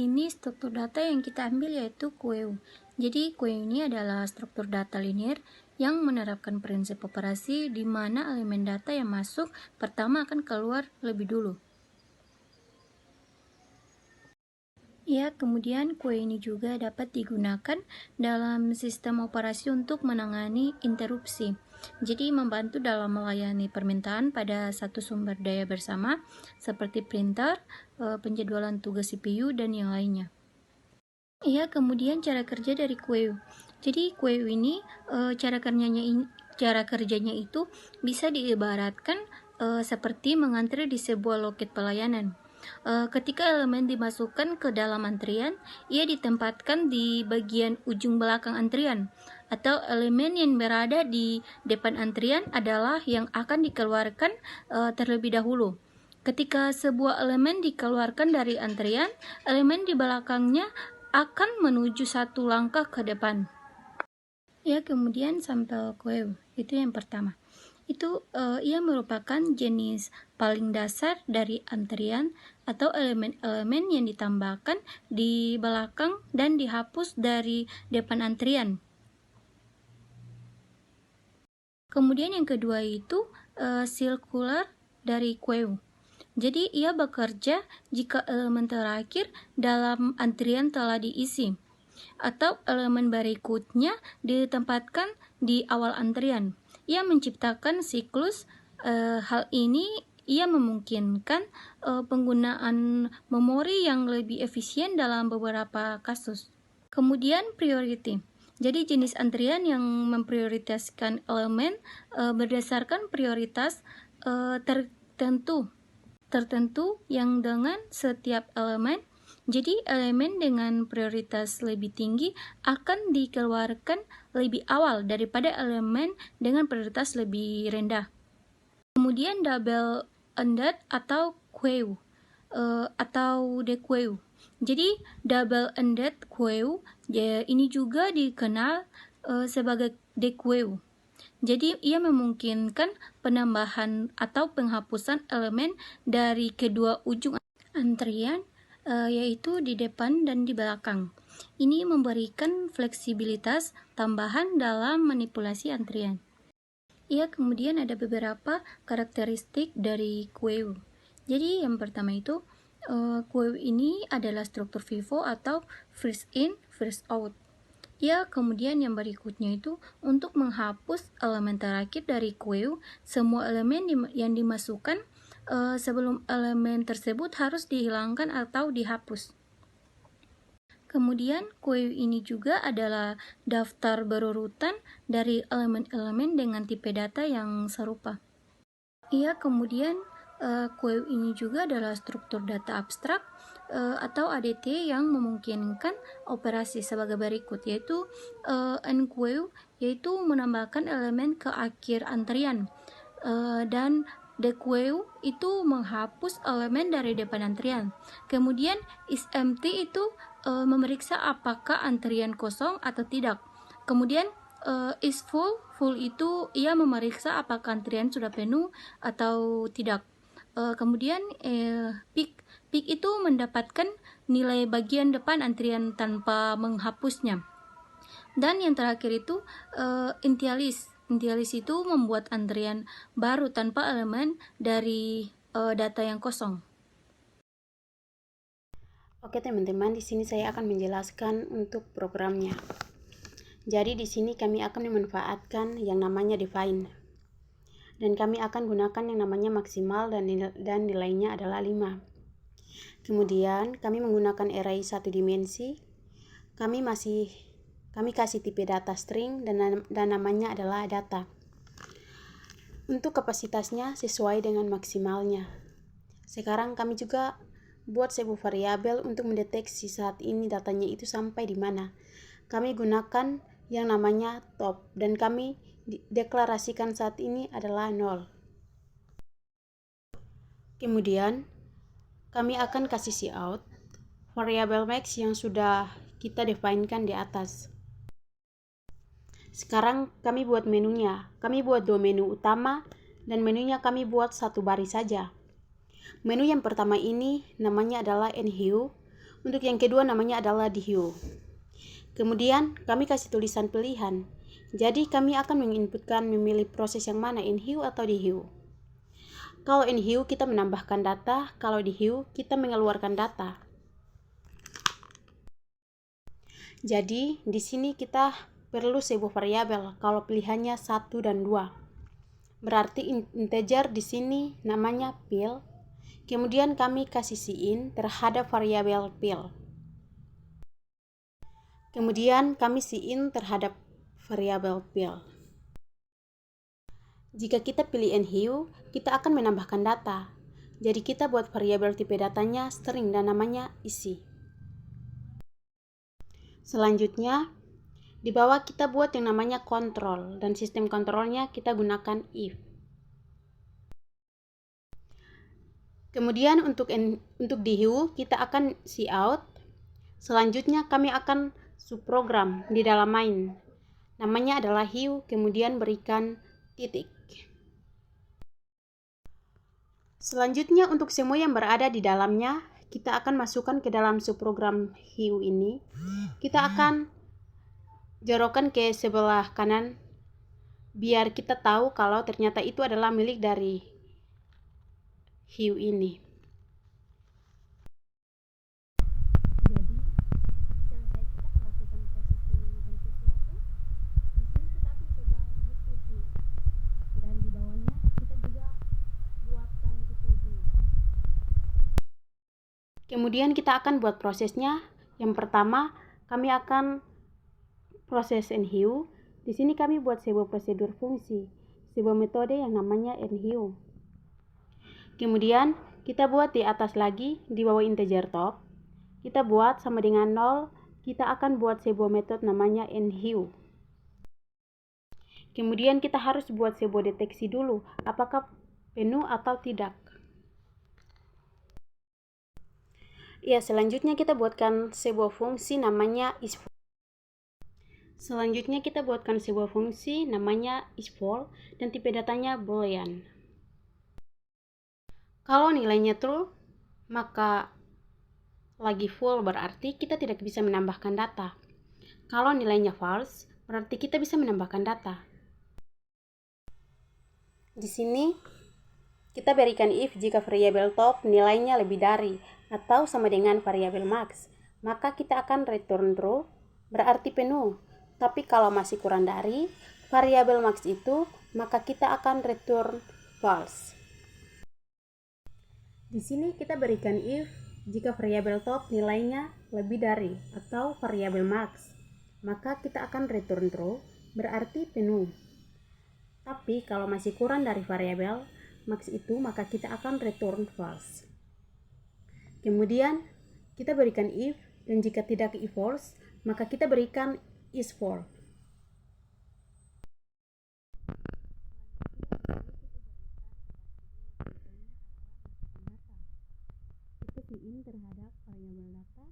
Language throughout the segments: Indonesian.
sini struktur data yang kita ambil yaitu queue. Jadi queue ini adalah struktur data linear yang menerapkan prinsip operasi di mana elemen data yang masuk pertama akan keluar lebih dulu. Ya, kemudian queue ini juga dapat digunakan dalam sistem operasi untuk menangani interupsi. Jadi membantu dalam melayani permintaan pada satu sumber daya bersama seperti printer, penjadwalan tugas CPU, dan yang lainnya. Ya, kemudian cara kerja dari queue. Jadi queue ini cara kerjanya itu bisa diibaratkan seperti mengantri di sebuah loket pelayanan. Ketika elemen dimasukkan ke dalam antrian, ia ditempatkan di bagian ujung belakang antrian, atau elemen yang berada di depan antrian adalah yang akan dikeluarkan terlebih dahulu. Ketika sebuah elemen dikeluarkan dari antrian, elemen di belakangnya akan menuju satu langkah ke depan. Ya, kemudian sampel queue itu yang pertama. Ia merupakan jenis paling dasar dari antrian atau elemen-elemen yang ditambahkan di belakang dan dihapus dari depan antrian. Kemudian yang kedua itu circular dari queue. Jadi ia bekerja jika elemen terakhir dalam antrian telah diisi atau elemen berikutnya ditempatkan di awal antrian. Ia menciptakan siklus. Hal ini ia memungkinkan penggunaan memori yang lebih efisien dalam beberapa kasus. Kemudian priority. Jadi jenis antrian yang memprioritaskan elemen berdasarkan prioritas tertentu yang dengan setiap elemen. Jadi elemen dengan prioritas lebih tinggi akan dikeluarkan lebih awal daripada elemen dengan prioritas lebih rendah. Kemudian double-ended atau queue atau dequeue. Jadi double-ended queue ini juga dikenal sebagai dequeue. Jadi ia memungkinkan penambahan atau penghapusan elemen dari kedua ujung antrian, yaitu di depan dan di belakang. Ini memberikan fleksibilitas tambahan dalam manipulasi antrian. Kemudian ada beberapa karakteristik dari queue. Jadi yang pertama itu, queue ini adalah struktur FIFO atau first in, first out. Kemudian yang berikutnya itu, untuk menghapus elemen terakhir dari queue, semua elemen yang dimasukkan sebelum elemen tersebut harus dihilangkan atau dihapus. Kemudian queue ini juga adalah daftar berurutan dari elemen-elemen dengan tipe data yang serupa. Kemudian queue ini juga adalah struktur data abstrak atau ADT yang memungkinkan operasi sebagai berikut, yaitu enqueue, yaitu menambahkan elemen ke akhir antrian, dan dequeue itu menghapus elemen dari depan antrian. Kemudian isEmpty itu memeriksa apakah antrian kosong atau tidak. Kemudian isFull itu ia memeriksa apakah antrian sudah penuh atau tidak. Kemudian peak itu mendapatkan nilai bagian depan antrian tanpa menghapusnya. Dan yang terakhir itu initialize itu membuat antrian baru tanpa elemen dari data yang kosong. Oke teman-teman, di sini saya akan menjelaskan untuk programnya. Jadi di sini kami akan memanfaatkan yang namanya define. Dan kami akan gunakan yang namanya maksimal dan nilainya adalah 5. Kemudian kami menggunakan array 1 dimensi. Kami kasih tipe data string dan namanya adalah data. Untuk kapasitasnya sesuai dengan maksimalnya. Sekarang kami juga buat sebuah variabel untuk mendeteksi saat ini datanya itu sampai di mana. Kami gunakan yang namanya top dan kami deklarasikan saat ini adalah 0. Kemudian kami akan kasih cout variabel max yang sudah kita definekan di atas. Sekarang kami buat menunya. Kami buat 2 menu utama dan menunya kami buat 1 baris saja. Menu yang pertama ini namanya adalah enhue. Untuk yang kedua namanya adalah DHEW. Kemudian kami kasih tulisan pilihan. Jadi kami akan menginputkan memilih proses yang mana, InHew atau DHEW. Kalau InHew kita menambahkan data, kalau DHEW kita mengeluarkan data. Jadi di sini kita perlu sebuah variabel kalau pilihannya 1 dan 2. Berarti integer di sini namanya pil. Kemudian kami kasih cin terhadap variabel pil. Kemudian kami cin terhadap variabel pil. Jika kita pilih InHew, kita akan menambahkan data. Jadi kita buat variabel tipe datanya string dan namanya isi. Selanjutnya, di bawah kita buat yang namanya kontrol dan sistem kontrolnya kita gunakan if. Kemudian untuk DHEW kita akan cout. Selanjutnya kami akan subprogram di dalam main. Namanya adalah hew, kemudian berikan titik. Selanjutnya untuk semua yang berada di dalamnya, kita akan masukkan ke dalam subprogram hew ini. Kita akan jorokkan ke sebelah kanan biar kita tahu kalau ternyata itu adalah milik dari hew ini. Jadi selesai kita melakukan proses pemilihan sesuatu, di sini kita akan coba butuh hew. Dan di bawahnya kita juga buatkan tipe hew. Kemudian kita akan buat prosesnya. Yang pertama, kami akan proses InHew. Di sini kami buat sebuah prosedur fungsi, sebuah metode yang namanya InHew. Kemudian kita buat di atas lagi, di bawah integer top, kita buat sama dengan 0, kita akan buat sebuah metode namanya InHew. Kemudian kita harus buat sebuah deteksi dulu, apakah penuh atau tidak. Ya, selanjutnya kita buatkan sebuah fungsi namanya isFall. Selanjutnya kita buatkan sebuah fungsi namanya isFall dan tipe datanya boolean. Kalau nilainya true, maka lagi full berarti kita tidak bisa menambahkan data. Kalau nilainya false, berarti kita bisa menambahkan data. Di sini kita berikan if jika variabel top nilainya lebih dari atau sama dengan variabel max, maka kita akan return true, berarti penuh. Tapi kalau masih kurang dari variabel max itu, maka kita akan return false. Di sini kita berikan if jika variabel top nilainya lebih dari atau variabel max, maka kita akan return true, berarti penuh. Tapi kalau masih kurang dari variabel max itu, maka kita akan return false. Kemudian kita berikan if, dan jika tidak if false, maka kita berikan isFall. Kita cin terhadap variabel data.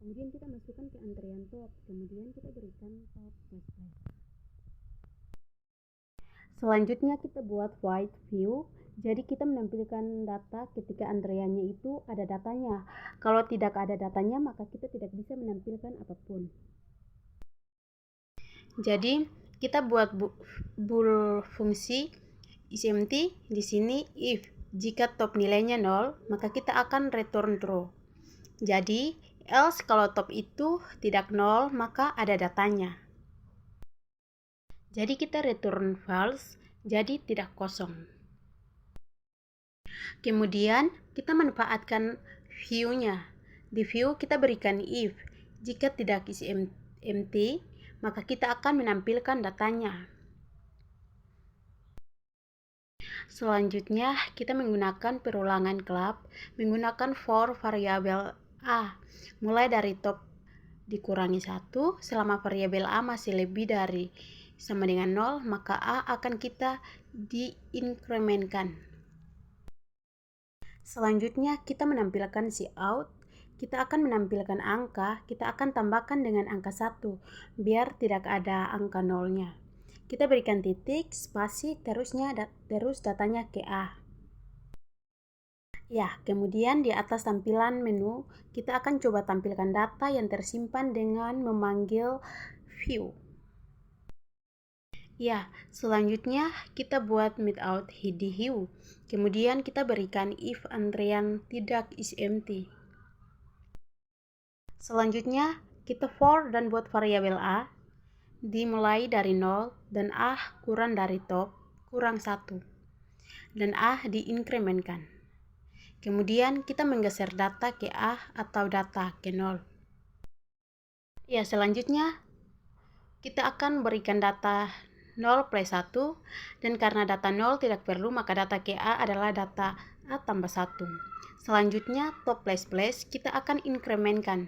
Kemudian kita masukkan ke antrian top. Kemudian kita berikan top display. Selanjutnya kita buat void view. Jadi kita menampilkan data ketika antriannya itu ada datanya. Kalau tidak ada datanya, maka kita tidak bisa menampilkan apapun. Jadi kita buat bool fungsi isEmpty. Di sini if jika top nilainya 0, maka kita akan return true. Jadi else kalau top itu tidak 0, maka ada datanya. Jadi kita return false, jadi tidak kosong. Kemudian kita manfaatkan view-nya. Di view kita berikan if. Jika tidak isi empty, maka kita akan menampilkan datanya. Selanjutnya kita menggunakan perulangan club, menggunakan for variabel a. Mulai dari top dikurangi 1, selama variabel a masih lebih dari sama dengan 0, maka a akan kita diinkremenkan. Selanjutnya kita menampilkan cout. Kita akan menampilkan angka, kita akan tambahkan dengan angka 1 biar tidak ada angka 0-nya. Kita berikan titik, spasi, terus datanya ke A. Ya, kemudian di atas tampilan menu, kita akan coba tampilkan data yang tersimpan dengan memanggil view. Ya, selanjutnya kita buat metout di view. Kemudian kita berikan if antrean tidak is empty. Selanjutnya, kita for dan buat variabel a dimulai dari 0 dan a kurang dari top kurang 1 dan a diinkremenkan. Kemudian kita menggeser data ke A atau data ke 0. Ya, selanjutnya kita akan berikan data 0 plus 1 dan karena data 0 tidak perlu maka data ke A adalah data A tambah 1. Selanjutnya top plus plus kita akan inkremenkan.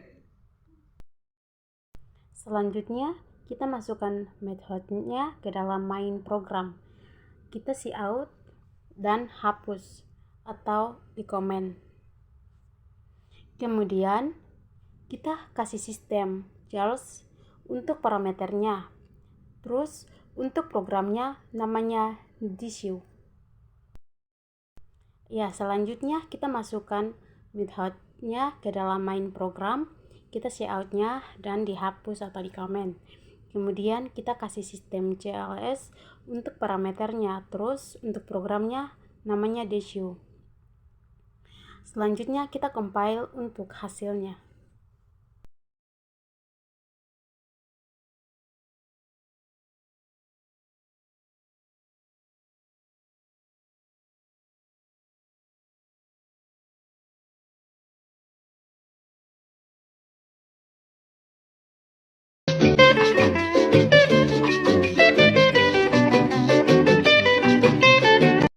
Selanjutnya kita masukkan metodenya ke dalam main program. Kita cout dan hapus atau di komen. Kemudian kita kasih sistem Charles untuk parameternya. Terus untuk programnya namanya DSU. Ya, selanjutnya kita masukkan methodenya ke dalam main program. Kita cout-nya dan dihapus atau di comment. Kemudian kita kasih sistem CLS untuk parameternya. Terus untuk programnya namanya DSU. Selanjutnya kita compile untuk hasilnya.